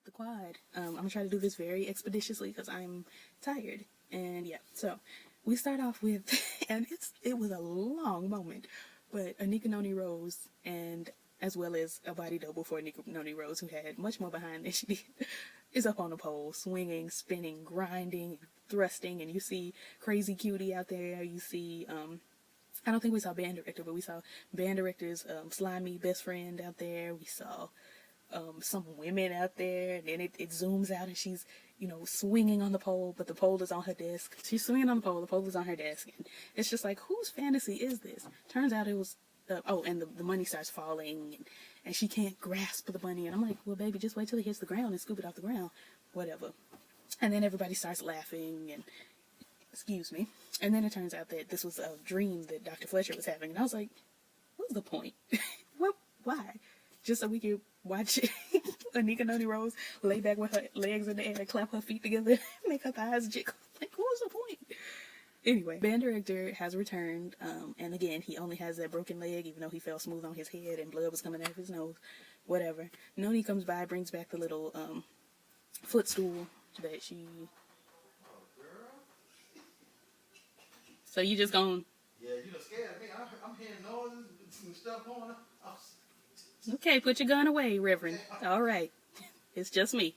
the quad. I'm gonna try to do this very expeditiously because I'm tired. And yeah, so we start off with, and it was a long moment, but Anika Noni Rose, and as well as a body double for Anika Noni Rose, who had much more behind than she did, is up on the pole, swinging, spinning, grinding, thrusting, and you see Crazy Cutie out there. You see, I don't think we saw band director, but we saw band director's slimy best friend out there. We saw some women out there, and then it zooms out and she's, swinging on the pole, but the pole is on her desk. She's swinging on the pole is on her desk, and it's just like, whose fantasy is this? Turns out it was, and the money starts falling, and she can't grasp the money, and I'm like, well, baby, just wait till it hits the ground and scoop it off the ground, whatever. And then everybody starts laughing, and, excuse me, and then it turns out that this was a dream that Dr. Fletcher was having, and I was like, what's the point? Why? Just so we could watch Anika Noni Rose lay back with her legs in the air, clap her feet together, make her thighs jiggle. Like, what was the point? Anyway, band director has returned, and again, he only has that broken leg, even though he fell smooth on his head and blood was coming out of his nose. Whatever. Noni comes by, brings back the little footstool that she... So you just gonna... Yeah, you done scared me. I'm hearing noises and stuff going on. Okay, put your gun away, Reverend. All right. It's just me.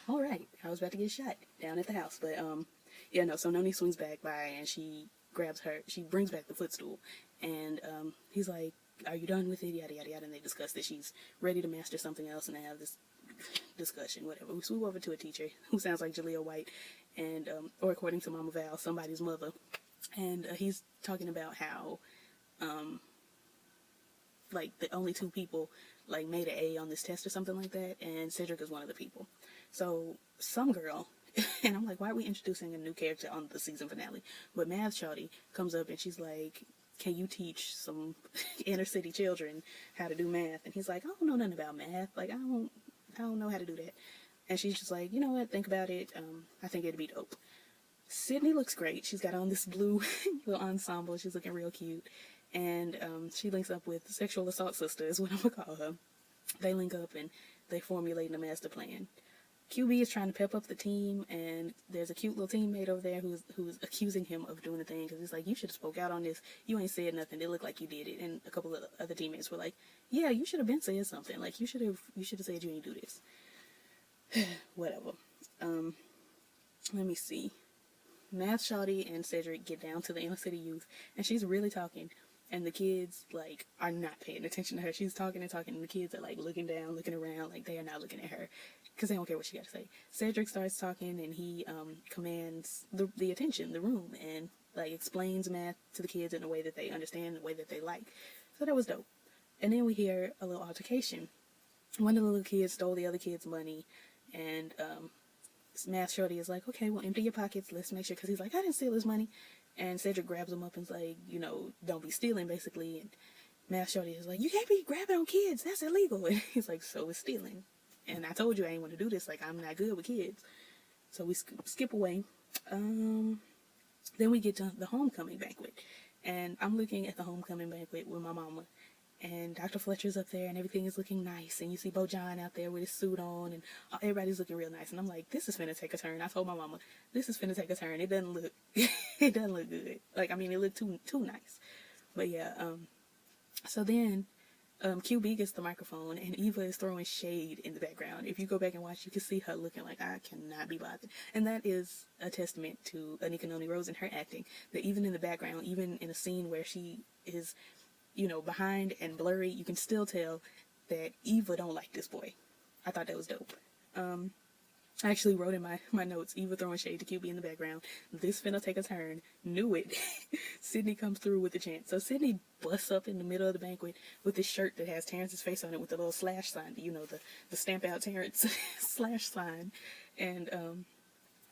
All right. I was about to get shot down at the house. But, yeah, no. So Noni swings back by and she brings back the footstool. And he's like, are you done with it? Yada, yada, yada. And they discuss that she's ready to master something else and they have this discussion, whatever. We swoop over to a teacher who sounds like Jaleel White, and, or according to Mama Val, somebody's mother. And he's talking about how, like, the only 2 people, like, made an A on this test or something like that, and Cedric is one of the people. So, some girl, and I'm like, why are we introducing a new character on the season finale? But Math Shawty comes up and she's like, can you teach some inner city children how to do math? And he's like, I don't know nothing about math. Like, I don't know how to do that. And she's just like, you know what, think about it. I think it'd be dope. Sydney looks great. She's got on this blue little ensemble. She's looking real cute. And she links up with Sexual Assault Sister, is what I'm going to call her. They link up and they formulate a master plan. QB is trying to pep up the team, and there's a cute little teammate over there who's accusing him of doing the thing, because he's like, you should have spoke out on this. You ain't said nothing. It looked like you did it. And a couple of other teammates were like, yeah, you should have been saying something. Like, you should have said you ain't do this. Whatever. Let me see. Math Shawty and Cedric get down to the inner city youth, and she's really talking. And the kids, like, are not paying attention to her. She's talking and talking, and the kids are, like, looking down, looking around, like, they are not looking at her, because they don't care what she got to say. Cedric starts talking, and he commands the attention, the room, and, like, explains math to the kids in a way that they understand, in a way that they like. So that was dope. And then we hear a little altercation. One of the little kids stole the other kid's money, and Math Shorty is like, okay, well, empty your pockets, let's make sure, because he's like, I didn't steal his money. And Cedric grabs him up and's like, don't be stealing, basically. And Math Shorty is like, you can't be grabbing on kids. That's illegal. And he's like, so is stealing. And I told you I ain't want to do this. Like, I'm not good with kids. So we skip away. Then we get to the homecoming banquet. And I'm looking at the homecoming banquet with my mama. And Dr. Fletcher's up there, and everything is looking nice. And you see Bo John out there with his suit on, and everybody's looking real nice. And I'm like, this is finna take a turn. I told my mama, this is finna take a turn. It doesn't look, it doesn't look good. Like, I mean, it looked too nice. But yeah, so then, QB gets the microphone, and Eva is throwing shade in the background. If you go back and watch, you can see her looking like, I cannot be bothered. And that is a testament to Anika Noni Rose and her acting. That even in the background, even in a scene where she is, behind and blurry, you can still tell that Eva don't like this boy. I thought that was dope. I actually wrote in my notes, Eva throwing shade to QB in the background. This finna take a turn. Knew it. Sydney comes through with the chant. So Sydney busts up in the middle of the banquet with this shirt that has Terrence's face on it with the little slash sign, the stamp out Terrence slash sign. And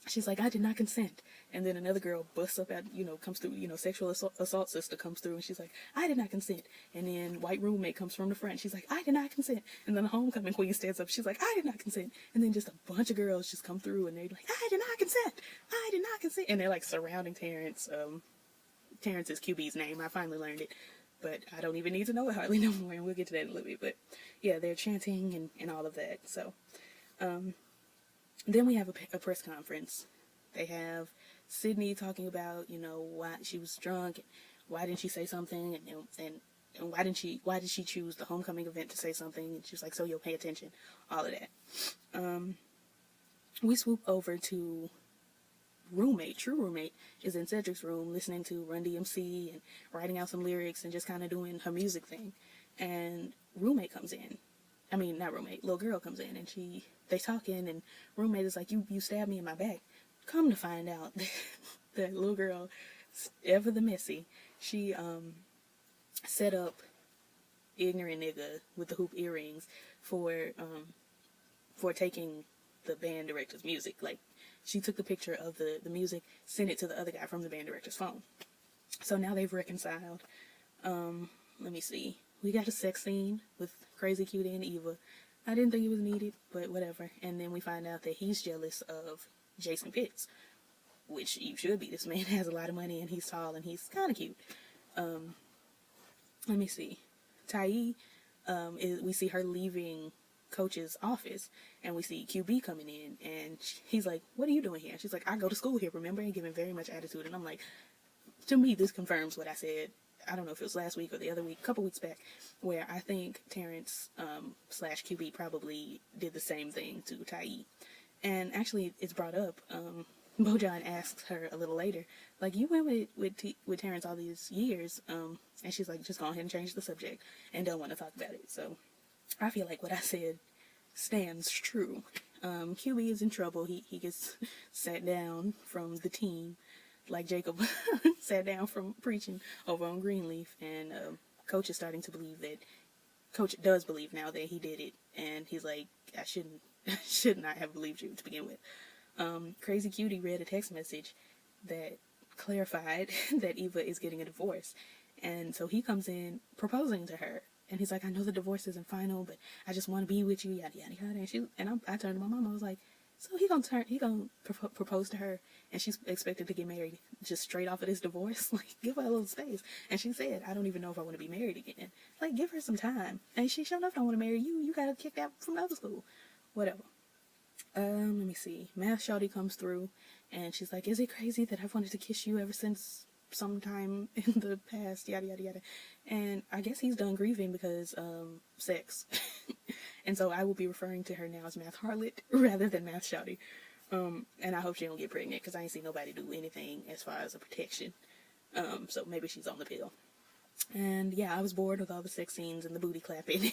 she's like, I did not consent. And then another girl busts up out, comes through, Sexual Assault Sister comes through, and she's like, I did not consent. And then white roommate comes from the front. She's like, I did not consent. And then the homecoming queen stands up. She's like, I did not consent. And then just a bunch of girls just come through, and they're like, I did not consent. I did not consent. And they're like surrounding Terrence. Terrence is QB's name. I finally learned it. but I don't even need to know it hardly no more, and we'll get to that in a little bit. But yeah, they're chanting and all of that. So then we have a press conference. They have Sydney talking about, you know, why she was drunk, and why didn't she say something, and why did she choose the homecoming event to say something, and she was like, so you'll pay attention, all of that. We swoop over to True Roommate is in Cedric's room listening to Run DMC and writing out some lyrics and just kind of doing her music thing. And Roommate comes in. I mean, not Roommate, little girl comes in, and they talking, and Roommate is like, you stabbed me in my back. Come to find out that little girl, Eva the Messy, she set up ignorant nigga with the hoop earrings for taking the band director's music. Like, she took the picture of the music, sent it to the other guy from the band director's phone. So now they've reconciled. Let me see. We got a sex scene with Crazy Cutie and Eva. I didn't think it was needed, but whatever. And then we find out that he's jealous of Jason Pitts, which you should be. This man has a lot of money, and he's tall, and he's kind of cute. Let me see. Tai, we see her leaving Coach's office, and we see QB coming in, and he's like, what are you doing here? She's like, I go to school here, remember? And giving very much attitude. And I'm like, to me, this confirms what I said, I don't know if it was last week or the other week, a couple weeks back, where I think Terrence slash QB probably did the same thing to Tai. And actually, it's brought up, Bojan asks her a little later, like, you went with Terrence all these years, and she's like, just go ahead and change the subject, and don't want to talk about it. So I feel like what I said stands true. QB is in trouble. He gets sat down from the team, like Jacob sat down from preaching over on Greenleaf, and Coach is starting to believe that, Coach does believe now that he did it, and he's like, I should not have believed you to begin with. Crazy Cutie read a text message that clarified that Eva is getting a divorce, and so he comes in proposing to her, and he's like, I know the divorce isn't final, but I just want to be with you, yada yada yada. And I turned to my mom, I was like, so he gonna propose to her, and she's expected to get married just straight off of this divorce? Like, give her a little space. And she said, I don't even know if I want to be married again. Like, give her some time. And she sure enough don't want to marry you. You got kicked out from other school. Whatever. Let me see. Math Shawty comes through, and she's like, is it crazy that I've wanted to kiss you ever since sometime in the past, yada yada yada. And I guess he's done grieving because sex. And so I will be referring to her now as Math Harlot rather than Math Shawty. And I hope she don't get pregnant, because I ain't seen nobody do anything as far as a protection. So maybe she's on the pill. And yeah, I was bored with all the sex scenes and the booty clapping and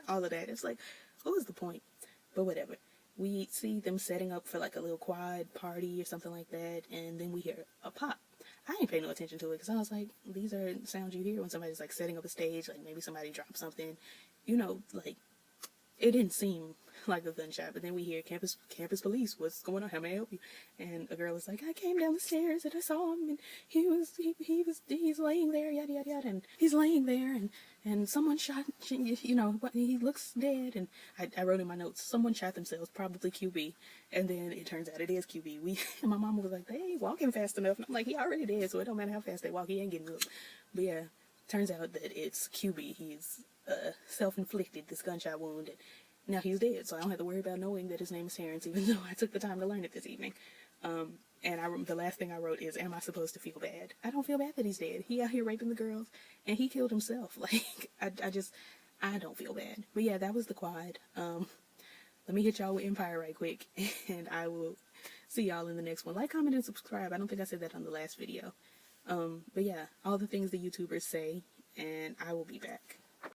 all of that. It's like, what was the point? But whatever. We see them setting up for like a little quad party or something like that, and then we hear a pop. I ain't paying no attention to it, because I was like, these are sounds you hear when somebody's like setting up a stage, like maybe somebody dropped something, you know, like, it didn't seem like a gunshot. But then we hear campus police, what's going on, how may I help you? And a girl is like, I came down the stairs and I saw him, and he's laying there, yada yada yada, and he's laying there, and someone shot, you know, he looks dead. And I wrote in my notes, someone shot themselves, probably QB. And then it turns out it is QB. And my mom was like, they ain't walking fast enough. And I'm like, he already dead, so it don't matter how fast they walk, he ain't getting up. But yeah, turns out that it's QB. He's self-inflicted this gunshot wound, and now he's dead, so I don't have to worry about knowing that his name is Terrence, even though I took the time to learn it this evening. And the last thing I wrote is, am I supposed to feel bad? I don't feel bad that he's dead. He out here raping the girls, and he killed himself. Like, I don't feel bad. But yeah, that was the quad. Let me hit y'all with Empire right quick, and I will see y'all in the next one. Like, comment, and subscribe. I don't think I said that on the last video. But yeah, all the things the YouTubers say, and I will be back.